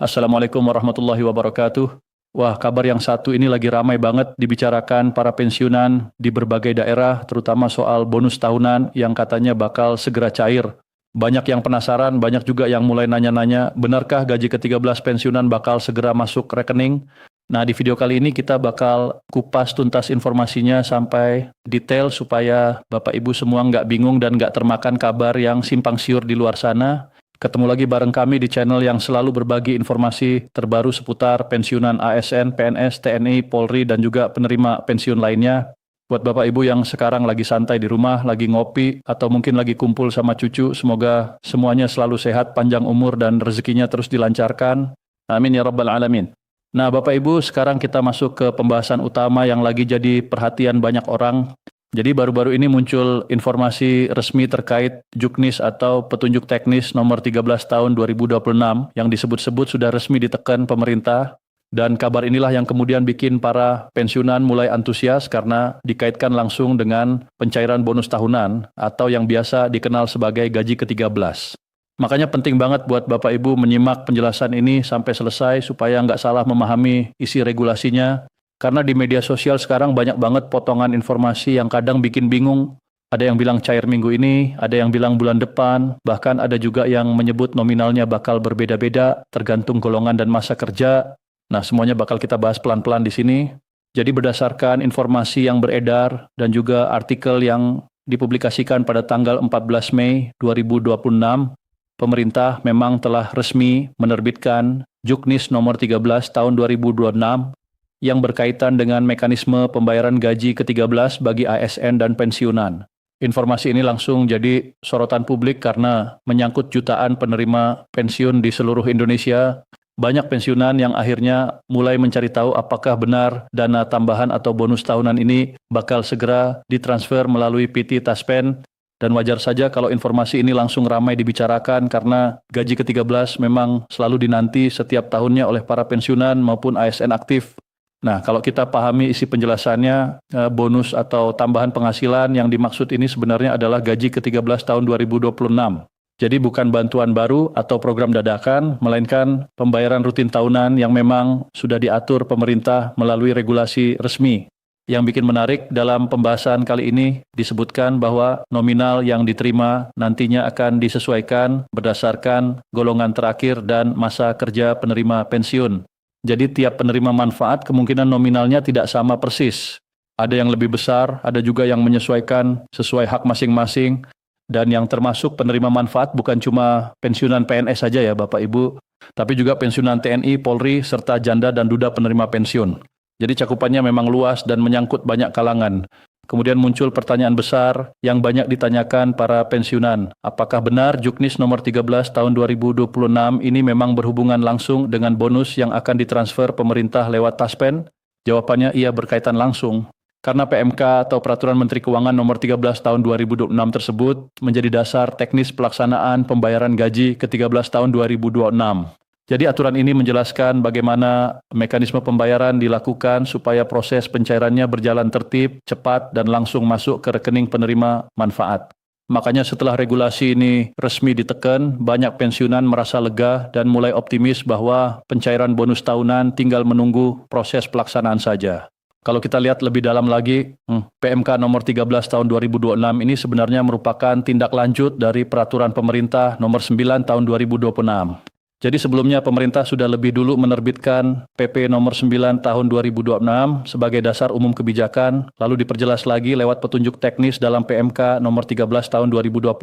Assalamualaikum warahmatullahi wabarakatuh. Wah, kabar yang satu ini lagi ramai banget dibicarakan para pensiunan di berbagai daerah, terutama soal bonus tahunan yang katanya bakal segera cair. Banyak yang penasaran, banyak juga yang mulai nanya-nanya, benarkah gaji ke-13 pensiunan bakal segera masuk rekening? Nah, di video kali ini kita bakal kupas tuntas informasinya sampai detail supaya Bapak Ibu semua nggak bingung dan nggak termakan kabar yang simpang siur di luar sana. Ketemu lagi bareng kami di channel yang selalu berbagi informasi terbaru seputar pensiunan ASN, PNS, TNI, Polri, dan juga penerima pensiun lainnya. Buat Bapak Ibu yang sekarang lagi santai di rumah, lagi ngopi, atau mungkin lagi kumpul sama cucu, semoga semuanya selalu sehat, panjang umur, dan rezekinya terus dilancarkan. Amin ya Rabbal Alamin. Nah Bapak Ibu, sekarang kita masuk ke pembahasan utama yang lagi jadi perhatian banyak orang. Jadi baru-baru ini muncul informasi resmi terkait Juknis atau Petunjuk Teknis nomor 13 tahun 2026 yang disebut-sebut sudah resmi ditekan pemerintah. Dan kabar inilah yang kemudian bikin para pensiunan mulai antusias karena dikaitkan langsung dengan pencairan bonus tahunan atau yang biasa dikenal sebagai gaji ke-13. Makanya penting banget buat Bapak Ibu menyimak penjelasan ini sampai selesai supaya nggak salah memahami isi regulasinya. Karena di media sosial sekarang banyak banget potongan informasi yang kadang bikin bingung. Ada yang bilang cair minggu ini, ada yang bilang bulan depan, bahkan ada juga yang menyebut nominalnya bakal berbeda-beda, tergantung golongan dan masa kerja. Nah, semuanya bakal kita bahas pelan-pelan di sini. Jadi berdasarkan informasi yang beredar dan juga artikel yang dipublikasikan pada tanggal 14 Mei 2026, pemerintah memang telah resmi menerbitkan Juknis nomor 13 tahun 2026 yang berkaitan dengan mekanisme pembayaran gaji ke-13 bagi ASN dan pensiunan. Informasi ini langsung jadi sorotan publik karena menyangkut jutaan penerima pensiun di seluruh Indonesia. Banyak pensiunan yang akhirnya mulai mencari tahu apakah benar dana tambahan atau bonus tahunan ini bakal segera ditransfer melalui PT Taspen. Dan wajar saja kalau informasi ini langsung ramai dibicarakan karena gaji ke-13 memang selalu dinanti setiap tahunnya oleh para pensiunan maupun ASN aktif. Nah, kalau kita pahami isi penjelasannya, bonus atau tambahan penghasilan yang dimaksud ini sebenarnya adalah gaji ke-13 tahun 2026. Jadi bukan bantuan baru atau program dadakan, melainkan pembayaran rutin tahunan yang memang sudah diatur pemerintah melalui regulasi resmi. Yang bikin menarik dalam pembahasan kali ini disebutkan bahwa nominal yang diterima nantinya akan disesuaikan berdasarkan golongan terakhir dan masa kerja penerima pensiun. Jadi tiap penerima manfaat kemungkinan nominalnya tidak sama persis. Ada yang lebih besar, ada juga yang menyesuaikan sesuai hak masing-masing. Dan yang termasuk penerima manfaat bukan cuma pensiunan PNS saja ya Bapak Ibu, tapi juga pensiunan TNI, Polri, serta janda dan duda penerima pensiun. Jadi cakupannya memang luas dan menyangkut banyak kalangan. Kemudian muncul pertanyaan besar yang banyak ditanyakan para pensiunan. Apakah benar Juknis nomor 13 tahun 2026 ini memang berhubungan langsung dengan bonus yang akan ditransfer pemerintah lewat Taspen? Jawabannya iya, berkaitan langsung. Karena PMK atau Peraturan Menteri Keuangan nomor 13 tahun 2026 tersebut menjadi dasar teknis pelaksanaan pembayaran gaji ke-13 tahun 2026. Jadi aturan ini menjelaskan bagaimana mekanisme pembayaran dilakukan supaya proses pencairannya berjalan tertib, cepat, dan langsung masuk ke rekening penerima manfaat. Makanya setelah regulasi ini resmi ditekan, banyak pensiunan merasa lega dan mulai optimis bahwa pencairan bonus tahunan tinggal menunggu proses pelaksanaan saja. Kalau kita lihat lebih dalam lagi, PMK nomor 13 tahun 2026 ini sebenarnya merupakan tindak lanjut dari peraturan pemerintah nomor 9 tahun 2026. Jadi sebelumnya pemerintah sudah lebih dulu menerbitkan PP nomor 9 tahun 2026 sebagai dasar umum kebijakan, lalu diperjelas lagi lewat petunjuk teknis dalam PMK nomor 13 tahun 2026.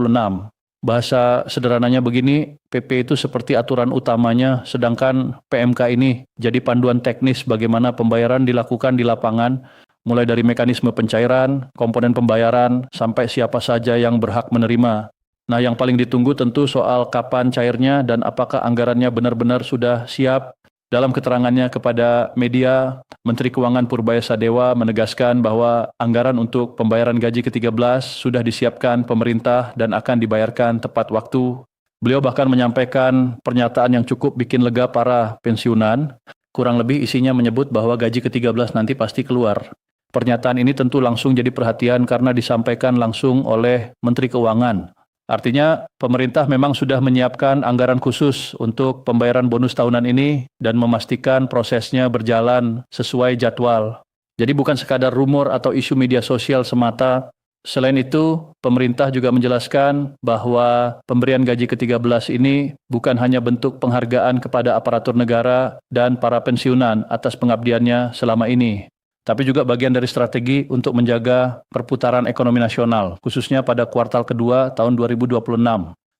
Bahasa sederhananya begini, PP itu seperti aturan utamanya, sedangkan PMK ini jadi panduan teknis bagaimana pembayaran dilakukan di lapangan, mulai dari mekanisme pencairan, komponen pembayaran, sampai siapa saja yang berhak menerima. Nah, yang paling ditunggu tentu soal kapan cairnya dan apakah anggarannya benar-benar sudah siap. Dalam keterangannya kepada media, Menteri Keuangan Purbaya Sadewa menegaskan bahwa anggaran untuk pembayaran gaji ke-13 sudah disiapkan pemerintah dan akan dibayarkan tepat waktu. Beliau bahkan menyampaikan pernyataan yang cukup bikin lega para pensiunan. Kurang lebih isinya menyebut bahwa gaji ke-13 nanti pasti keluar. Pernyataan ini tentu langsung jadi perhatian karena disampaikan langsung oleh Menteri Keuangan. Artinya pemerintah memang sudah menyiapkan anggaran khusus untuk pembayaran bonus tahunan ini dan memastikan prosesnya berjalan sesuai jadwal. Jadi bukan sekadar rumor atau isu media sosial semata. Selain itu, pemerintah juga menjelaskan bahwa pemberian gaji ke-13 ini bukan hanya bentuk penghargaan kepada aparatur negara dan para pensiunan atas pengabdiannya selama ini, tapi juga bagian dari strategi untuk menjaga perputaran ekonomi nasional, khususnya pada kuartal kedua tahun 2026.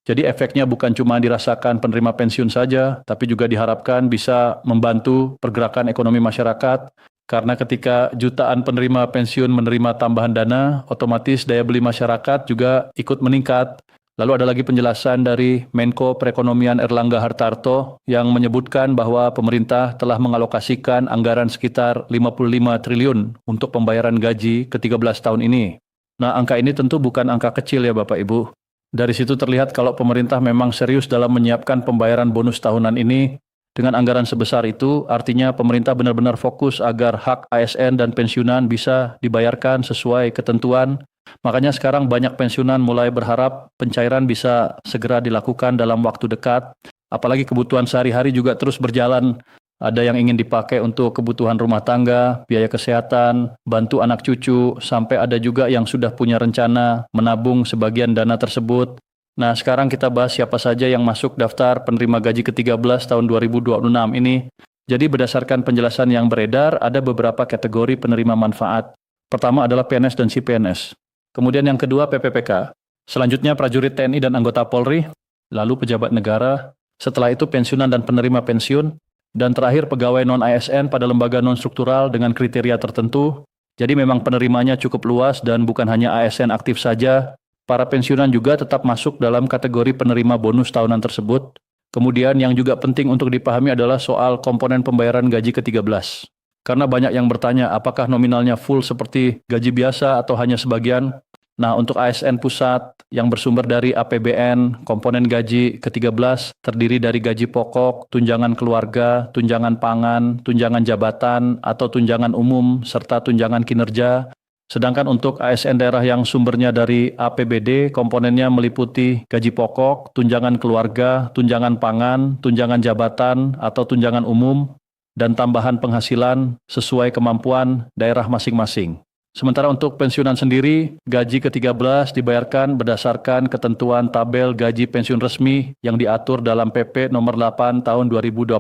Jadi efeknya bukan cuma dirasakan penerima pensiun saja, tapi juga diharapkan bisa membantu pergerakan ekonomi masyarakat, karena ketika jutaan penerima pensiun menerima tambahan dana, otomatis daya beli masyarakat juga ikut meningkat. Lalu ada lagi penjelasan dari Menko Perekonomian Erlangga Hartarto yang menyebutkan bahwa pemerintah telah mengalokasikan anggaran sekitar 55 triliun untuk pembayaran gaji ke-13 tahun ini. Nah, angka ini tentu bukan angka kecil ya Bapak Ibu. Dari situ terlihat kalau pemerintah memang serius dalam menyiapkan pembayaran bonus tahunan ini. Dengan anggaran sebesar itu, artinya pemerintah benar-benar fokus agar hak ASN dan pensiunan bisa dibayarkan sesuai ketentuan. Makanya sekarang banyak pensiunan mulai berharap pencairan bisa segera dilakukan dalam waktu dekat. Apalagi kebutuhan sehari-hari juga terus berjalan. Ada yang ingin dipakai untuk kebutuhan rumah tangga, biaya kesehatan, bantu anak cucu, sampai ada juga yang sudah punya rencana menabung sebagian dana tersebut. Nah, sekarang kita bahas siapa saja yang masuk daftar penerima gaji ke-13 tahun 2026 ini. Jadi berdasarkan penjelasan yang beredar, ada beberapa kategori penerima manfaat. Pertama adalah PNS dan CPNS. Kemudian yang kedua PPPK. Selanjutnya prajurit TNI dan anggota Polri, lalu pejabat negara, setelah itu pensiunan dan penerima pensiun, dan terakhir pegawai non-ASN pada lembaga non-struktural dengan kriteria tertentu. Jadi memang penerimanya cukup luas dan bukan hanya ASN aktif saja. Para pensiunan juga tetap masuk dalam kategori penerima bonus tahunan tersebut. Kemudian yang juga penting untuk dipahami adalah soal komponen pembayaran gaji ke-13. Karena banyak yang bertanya apakah nominalnya full seperti gaji biasa atau hanya sebagian. Nah, untuk ASN pusat yang bersumber dari APBN, komponen gaji ke-13 terdiri dari gaji pokok, tunjangan keluarga, tunjangan pangan, tunjangan jabatan atau tunjangan umum, serta tunjangan kinerja. Sedangkan untuk ASN daerah yang sumbernya dari APBD, komponennya meliputi gaji pokok, tunjangan keluarga, tunjangan pangan, tunjangan jabatan atau tunjangan umum, dan tambahan penghasilan sesuai kemampuan daerah masing-masing. Sementara untuk pensiunan sendiri, gaji ke-13 dibayarkan berdasarkan ketentuan tabel gaji pensiun resmi yang diatur dalam PP nomor 8 tahun 2024.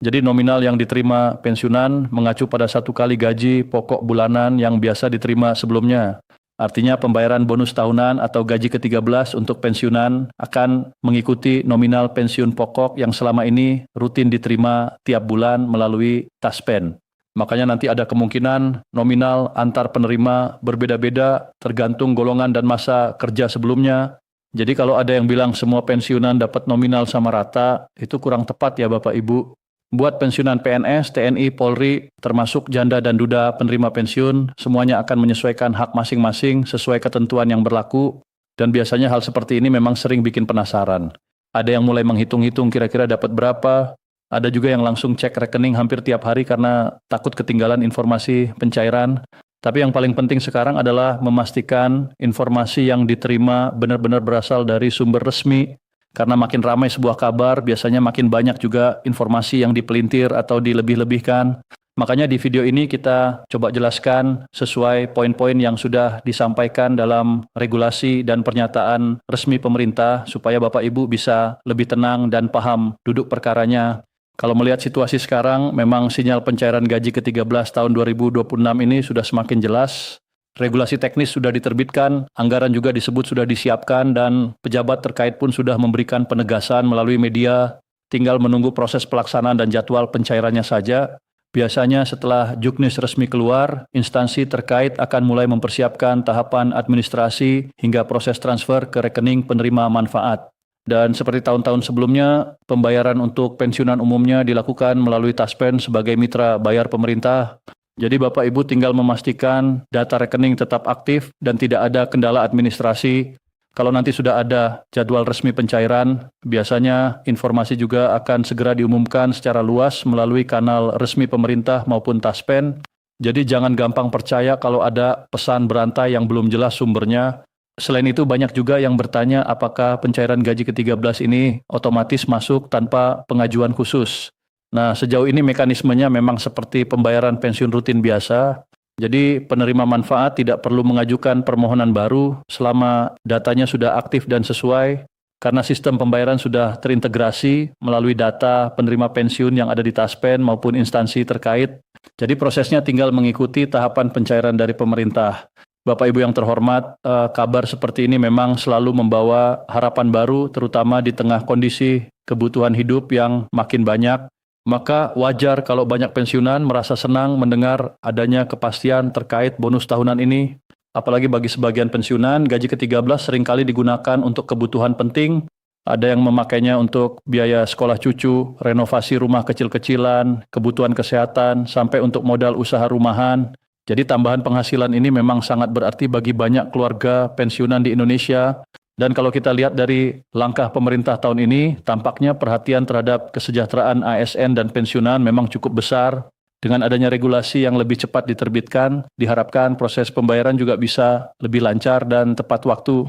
Jadi nominal yang diterima pensiunan mengacu pada satu kali gaji pokok bulanan yang biasa diterima sebelumnya. Artinya pembayaran bonus tahunan atau gaji ke-13 untuk pensiunan akan mengikuti nominal pensiun pokok yang selama ini rutin diterima tiap bulan melalui Taspen. Makanya nanti ada kemungkinan nominal antar penerima berbeda-beda tergantung golongan dan masa kerja sebelumnya. Jadi kalau ada yang bilang semua pensiunan dapat nominal sama rata, itu kurang tepat ya Bapak Ibu. Buat pensiunan PNS, TNI, Polri, termasuk janda dan duda penerima pensiun, semuanya akan menyesuaikan hak masing-masing sesuai ketentuan yang berlaku, dan biasanya hal seperti ini memang sering bikin penasaran. Ada yang mulai menghitung-hitung kira-kira dapat berapa, ada juga yang langsung cek rekening hampir tiap hari karena takut ketinggalan informasi pencairan. Tapi yang paling penting sekarang adalah memastikan informasi yang diterima benar-benar berasal dari sumber resmi. Karena makin ramai sebuah kabar, biasanya makin banyak juga informasi yang dipelintir atau dilebih-lebihkan. Makanya di video ini kita coba jelaskan sesuai poin-poin yang sudah disampaikan dalam regulasi dan pernyataan resmi pemerintah supaya Bapak Ibu bisa lebih tenang dan paham duduk perkaranya. Kalau melihat situasi sekarang, memang sinyal pencairan gaji ke-13 tahun 2026 ini sudah semakin jelas. Regulasi teknis sudah diterbitkan, anggaran juga disebut sudah disiapkan, dan pejabat terkait pun sudah memberikan penegasan melalui media, tinggal menunggu proses pelaksanaan dan jadwal pencairannya saja. Biasanya setelah juknis resmi keluar, instansi terkait akan mulai mempersiapkan tahapan administrasi hingga proses transfer ke rekening penerima manfaat. Dan seperti tahun-tahun sebelumnya, pembayaran untuk pensiunan umumnya dilakukan melalui Taspen sebagai mitra bayar pemerintah. Jadi Bapak Ibu tinggal memastikan data rekening tetap aktif dan tidak ada kendala administrasi. Kalau nanti sudah ada jadwal resmi pencairan, biasanya informasi juga akan segera diumumkan secara luas melalui kanal resmi pemerintah maupun Taspen. Jadi jangan gampang percaya kalau ada pesan berantai yang belum jelas sumbernya. Selain itu banyak juga yang bertanya apakah pencairan gaji ke-13 ini otomatis masuk tanpa pengajuan khusus. Nah, sejauh ini mekanismenya memang seperti pembayaran pensiun rutin biasa. Jadi penerima manfaat tidak perlu mengajukan permohonan baru selama datanya sudah aktif dan sesuai karena sistem pembayaran sudah terintegrasi melalui data penerima pensiun yang ada di Taspen maupun instansi terkait. Jadi prosesnya tinggal mengikuti tahapan pencairan dari pemerintah. Bapak Ibu yang terhormat, kabar seperti ini memang selalu membawa harapan baru, terutama di tengah kondisi kebutuhan hidup yang makin banyak. Maka wajar kalau banyak pensiunan merasa senang mendengar adanya kepastian terkait bonus tahunan ini. Apalagi bagi sebagian pensiunan, gaji ke-13 seringkali digunakan untuk kebutuhan penting. Ada yang memakainya untuk biaya sekolah cucu, renovasi rumah kecil-kecilan, kebutuhan kesehatan, sampai untuk modal usaha rumahan. Jadi tambahan penghasilan ini memang sangat berarti bagi banyak keluarga pensiunan di Indonesia. Dan kalau kita lihat dari langkah pemerintah tahun ini, tampaknya perhatian terhadap kesejahteraan ASN dan pensiunan memang cukup besar. Dengan adanya regulasi yang lebih cepat diterbitkan, diharapkan proses pembayaran juga bisa lebih lancar dan tepat waktu.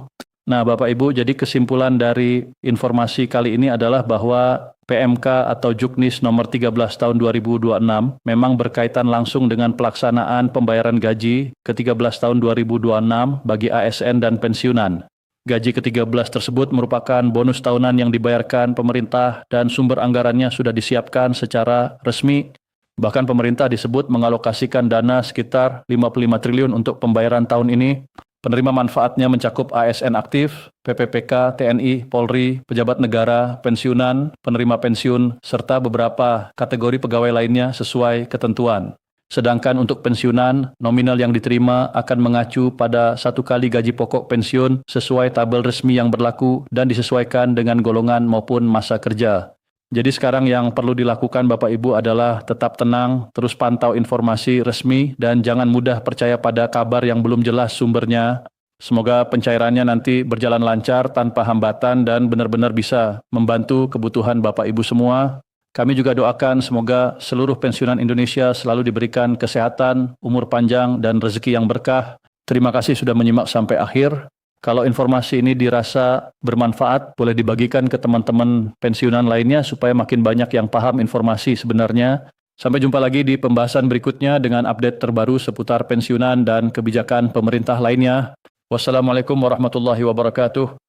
Nah, Bapak Ibu, jadi kesimpulan dari informasi kali ini adalah bahwa PMK atau Juknis nomor 13 tahun 2026 memang berkaitan langsung dengan pelaksanaan pembayaran gaji ke-13 tahun 2026 bagi ASN dan pensiunan. Gaji ke-13 tersebut merupakan bonus tahunan yang dibayarkan pemerintah dan sumber anggarannya sudah disiapkan secara resmi. Bahkan pemerintah disebut mengalokasikan dana sekitar 55 triliun untuk pembayaran tahun ini. Penerima manfaatnya mencakup ASN aktif, PPPK, TNI, Polri, pejabat negara, pensiunan, penerima pensiun, serta beberapa kategori pegawai lainnya sesuai ketentuan. Sedangkan untuk pensiunan, nominal yang diterima akan mengacu pada 1 kali gaji pokok pensiun sesuai tabel resmi yang berlaku dan disesuaikan dengan golongan maupun masa kerja. Jadi sekarang yang perlu dilakukan Bapak Ibu adalah tetap tenang, terus pantau informasi resmi, dan jangan mudah percaya pada kabar yang belum jelas sumbernya. Semoga pencairannya nanti berjalan lancar tanpa hambatan dan benar-benar bisa membantu kebutuhan Bapak Ibu semua. Kami juga doakan semoga seluruh pensiunan Indonesia selalu diberikan kesehatan, umur panjang, dan rezeki yang berkah. Terima kasih sudah menyimak sampai akhir. Kalau informasi ini dirasa bermanfaat, boleh dibagikan ke teman-teman pensiunan lainnya supaya makin banyak yang paham informasi sebenarnya. Sampai jumpa lagi di pembahasan berikutnya dengan update terbaru seputar pensiunan dan kebijakan pemerintah lainnya. Wassalamualaikum warahmatullahi wabarakatuh.